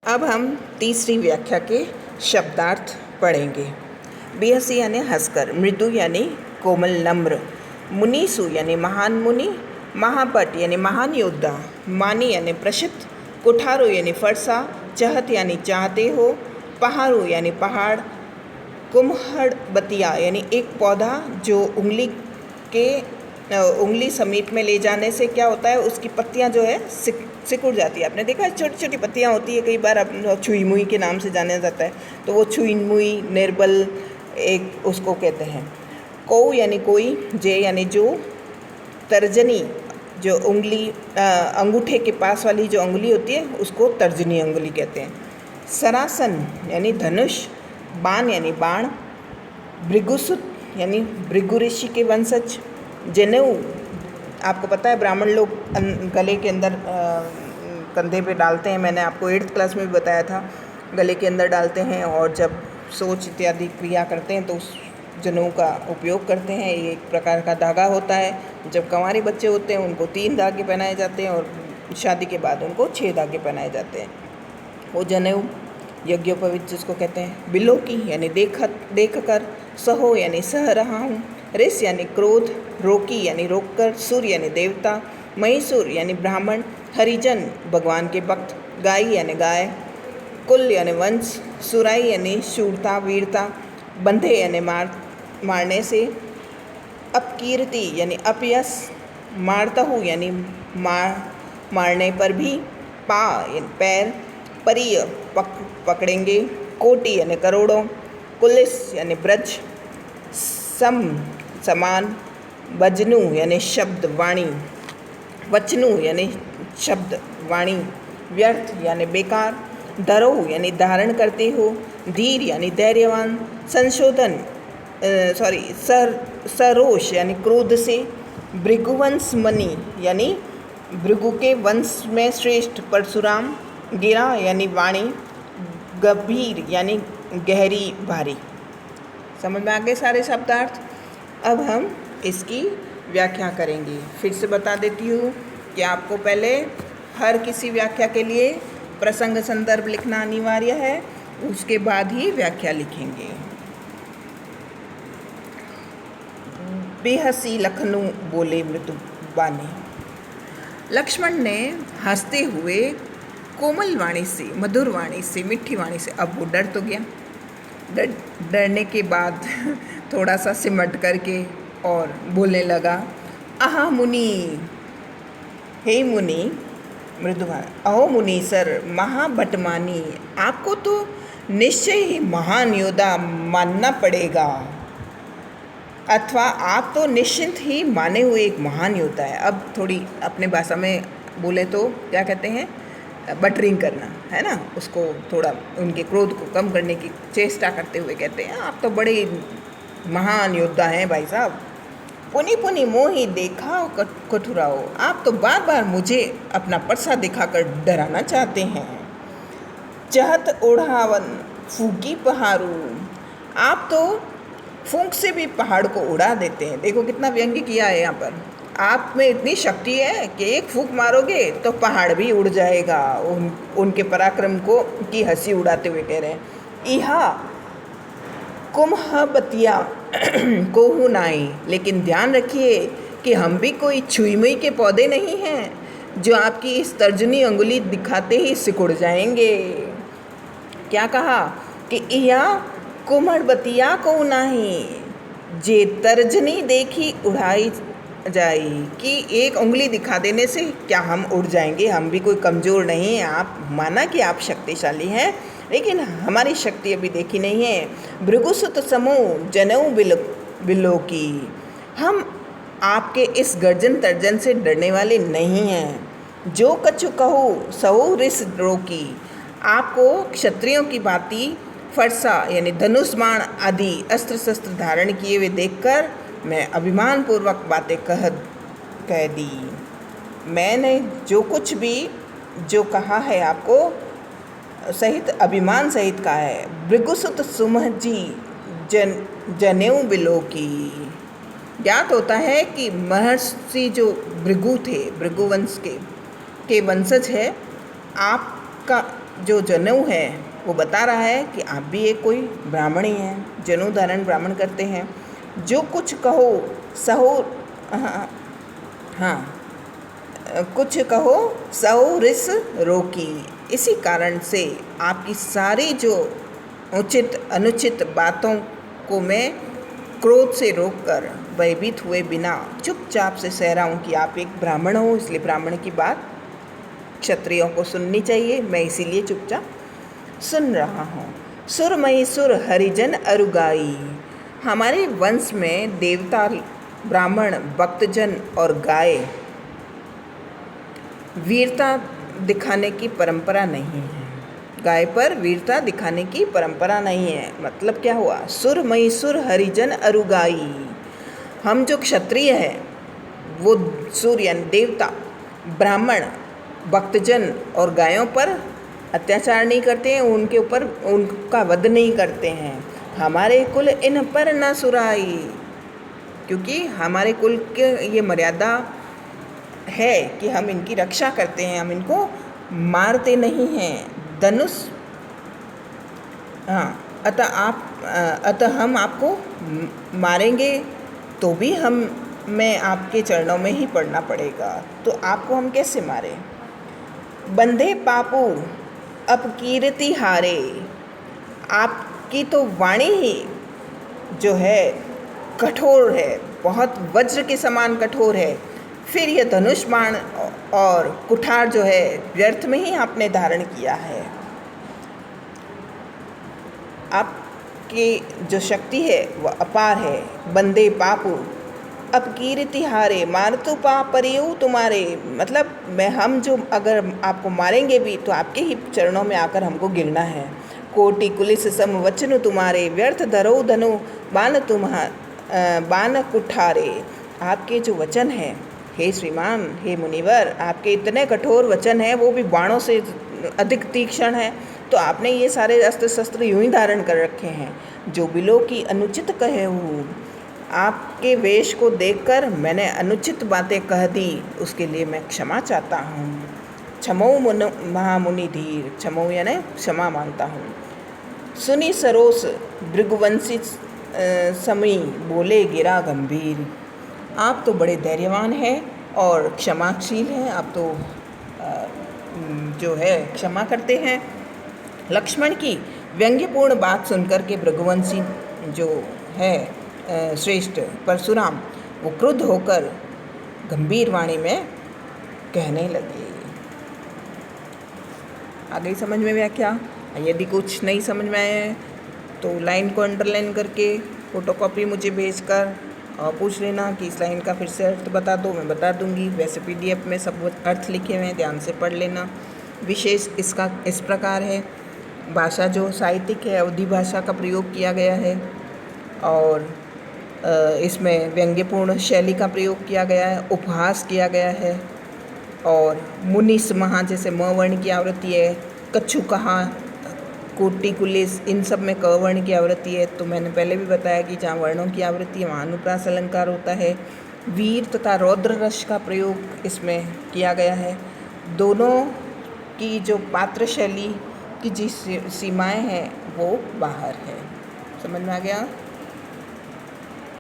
अब हम तीसरी व्याख्या के शब्दार्थ पढ़ेंगे। बेहसी यानी हंसकर, मृदु यानी कोमल नम्र, मुनीसु यानी महान मुनि, महापट यानी महान योद्धा, मानी यानी प्रसिद्ध, कुठारो यानी फरसा, चहत यानी चाहते हो, पहाड़ू यानी पहाड़, कुम्हड़बतिया यानी एक पौधा जो उंगली समीप में ले जाने से क्या होता है, उसकी पत्तियां जो है सिकुड़ जाती है। आपने देखा है छोटी छोटी पत्तियां होती है, कई बार छुई मुई के नाम से जाना जाता है, तो वो छुई मुई निर्बल एक उसको कहते हैं। को यानी कोई, जे यानी जो, तर्जनी जो उंगली अंगूठे के पास वाली जो उंगली होती है उसको तर्जनी उंगली कहते हैं। सरासन यानी धनुष, बाण यानी बाण, भृगुसुत यानी भृगु ऋषि के वंशज, जनेऊ आपको पता है ब्राह्मण लोग गले के अंदर कंधे पे डालते हैं, मैंने आपको 8th क्लास में भी बताया था, गले के अंदर डालते हैं और जब सोच इत्यादि क्रिया करते हैं तो उस जनेऊ का उपयोग करते हैं। ये एक प्रकार का धागा होता है। जब कंवारे बच्चे होते हैं उनको 3 धागे पहनाए जाते हैं और शादी के बाद उनको 6 धागे पहनाए जाते हैं। वो जनेऊ यज्ञोपवीत जिसको कहते हैं। बिलोकी यानी देख कर, सहो यानी सह रहा हूँ, रिस यानी क्रोध, रोकी यानी रोककर, सुर यानी देवता, महिषुर यानी ब्राह्मण, हरिजन भगवान के भक्त, गाय यानी गाय, कुल यानी वंश, सुराई यानी शूरता वीरता, बंधे यानी मारने से, अपकीर्ति यानी अपयश, मारतहु यानी मारने पर भी, पा यानी पैर, परिय पकड़ेंगे, कोटि यानी करोड़ों, कुलिस यानी ब्रज, सम समान, वजनु यानी शब्द वाणी, वचनु यानी शब्द वाणी, व्यर्थ यानी बेकार, धरो यानी धारण करते हो, धीर यानी धैर्यवान, संशोधन सरोष यानी क्रोध से, भृगुवंश मणि यानी भृगु के वंश में श्रेष्ठ परशुराम, गिरा यानी वाणी, गंभीर यानी गहरी भारी। समझ में आ गए सारे शब्दार्थ। अब हम इसकी व्याख्या करेंगे। फिर से बता देती हूँ कि आपको पहले हर किसी व्याख्या के लिए प्रसंग संदर्भ लिखना अनिवार्य है, उसके बाद ही व्याख्या लिखेंगे। बेहसी लखनऊ बोले मृदु बानी। लक्ष्मण ने हंसते हुए कोमल वाणी से, मधुर वाणी से, मीठी वाणी से, अब वो डर तो गया, डरने के बाद थोड़ा सा सिमट करके और बोलने लगा, आहा मुनि, हे मुनि, मृदुवाणी, अहो मुनि सर महाभटमानी, आपको तो निश्चय ही महान योद्धा मानना पड़ेगा, अथवा आप तो निश्चिंत ही माने हुए एक महान योद्धा है। अब थोड़ी अपने भाषा में बोले तो क्या कहते हैं, बटरिंग करना है ना, उसको थोड़ा उनके क्रोध को कम करने की चेष्टा करते हुए कहते हैं, आप तो बड़े महान योद्धा हैं भाई साहब। पुनि पुनि मोहि देखाओ कठुराओ, आप तो बार बार मुझे अपना परसा दिखाकर डराना चाहते हैं। चहत ओढ़ावन फूकी पहाड़ू, आप तो फूंक से भी पहाड़ को उड़ा देते हैं। देखो कितना व्यंग्य किया है यहाँ पर। आप में इतनी शक्ति है कि एक फूंक मारोगे तो पहाड़ भी उड़ जाएगा। उनके पराक्रम को की हंसी उड़ाते हुए कह रहे हैं। इहा कुम्हबतिया कोहू नाई, लेकिन ध्यान रखिए कि हम भी कोई छुई मुई के पौधे नहीं हैं जो आपकी इस तर्जनी अंगुली दिखाते ही सिकुड़ जाएंगे। क्या कहा कि इहा कुम्हड़बतिया को नाही, जे तर्जनी देखी उड़ाई जाई, कि एक उंगली दिखा देने से क्या हम उड़ जाएंगे, हम भी कोई कमज़ोर नहीं हैं। आप माना कि आप शक्तिशाली हैं, लेकिन हमारी शक्ति अभी देखी नहीं है। भृगुसुत समूह जनेऊ बिलोकी, हम आपके इस गर्जन तर्जन से डरने वाले नहीं हैं। जो कछु कहूँ सहो रिस रोकी, आपको क्षत्रियों की भांति फरसा यानी धनुष बाण आदि अस्त्र शस्त्र धारण किए हुए देखकर मैं अभिमान पूर्वक बातें कह दी। मैंने जो कुछ भी जो कहा है आपको सहित अभिमान सहित कहा है। भृगुसुत सुमहजी जनेऊ बिलोकी, ज्ञात होता है कि महर्षि जो भृगु थे, भृगुवंश के वंशज है, आपका जो जनेऊ है वो बता रहा है कि आप भी एक कोई ब्राह्मण ही हैं, जनेऊ धारण ब्राह्मण करते हैं। जो कुछ कहो सहो, हाँ, कुछ कहो सहो रिस रोकी। इसी कारण से आपकी सारी जो उचित अनुचित बातों को मैं क्रोध से रोककर भयभीत हुए बिना चुपचाप से सह रहा हूँ कि आप एक ब्राह्मण हो, इसलिए ब्राह्मण की बात क्षत्रियों को सुननी चाहिए, मैं इसीलिए चुपचाप सुन रहा हूँ। सुरमयी सुर हरिजन अरुगाई। हमारे वंश में देवता, ब्राह्मण, भक्तजन और गाय वीरता दिखाने की परंपरा नहीं है। गाय पर वीरता दिखाने की परंपरा नहीं है। मतलब क्या हुआ? सुरमयी सुर हरिजन अरुगाई। हम जो क्षत्रिय हैं वो सूर्य देवता, ब्राह्मण, भक्तजन और गायों पर अत्याचार नहीं करते हैं, उनके ऊपर उनका वध नहीं करते हैं। हमारे कुल इन पर न सुराई, क्योंकि हमारे कुल के ये मर्यादा है कि हम इनकी रक्षा करते हैं, हम इनको मारते नहीं हैं। धनुष, हाँ, अतः हम आपको मारेंगे तो भी मैं आपके चरणों में ही पड़ना पड़ेगा। तो आपको हम कैसे मारें? बंधे पापू अपकीर्ति हारे। आपकी तो वाणी ही जो है कठोर है, बहुत वज्र के समान कठोर है। फिर यह धनुष बाण और कुठार जो है व्यर्थ में ही आपने धारण किया है। आपकी जो शक्ति है वह अपार है। बंदे पापू अपकीर्ति हारे, मारतु पाप परियु तुम्हारे। मतलब हम जो अगर आपको मारेंगे भी तो आपके ही चरणों में आकर हमको गिरना है। कोटि कुलिस सम वचनु तुम्हारे, व्यर्थ धरो धनु बाण कुठारे। आपके जो वचन हैं हे श्रीमान, हे मुनिवर, आपके इतने कठोर वचन हैं, वो भी बाणों से अधिक तीक्ष्ण है। तो आपने ये सारे अस्त्र शस्त्र यूं ही धारण कर रखे हैं। जो बिलो की अनुचित कहे हूँ, आपके वेश को देखकर मैंने अनुचित बातें कह दी, उसके लिए मैं क्षमा चाहता हूँ। क्षमो महामुनि धीर, क्षमो यानी क्षमा मांगता हूँ। सुनी सरोस भृगुवंशी समी, बोले गिरा गंभीर। आप तो बड़े धैर्यवान हैं और क्षमाशील हैं, आप तो जो है क्षमा करते हैं। लक्ष्मण की व्यंग्यपूर्ण बात सुनकर के भृगुवंशी जो है श्रेष्ठ परशुराम, वो क्रुद्ध होकर गंभीर वाणी में कहने लगे। आगे समझ में व्याख्या। यदि कुछ नहीं समझ में आए तो लाइन को अंडरलाइन करके फोटोकॉपी मुझे भेजकर और पूछ लेना कि इस लाइन का फिर से अर्थ बता दो, मैं बता दूंगी। वैसे PDF में सब अर्थ लिखे हुए हैं, ध्यान से पढ़ लेना। विशेष इसका इस प्रकार है, भाषा जो साहित्यिक है अवधी भाषा का प्रयोग किया गया है और इसमें व्यंग्यपूर्ण शैली का प्रयोग किया गया है, उपहास किया गया है। और मुनिस महा जैसे म वर्ण की आवृत्ति है, कछु कहा, कोटि कुलिस, इन सब में क वर्ण की आवृत्ति है। तो मैंने पहले भी बताया कि जहाँ वर्णों की आवृत्ति है वहाँ अनुप्रास अलंकार होता है। वीर तथा रौद्र रस का प्रयोग इसमें किया गया है। दोनों की जो पात्र शैली की जिस सीमाएं हैं वो बाहर है। समझ में आ गया?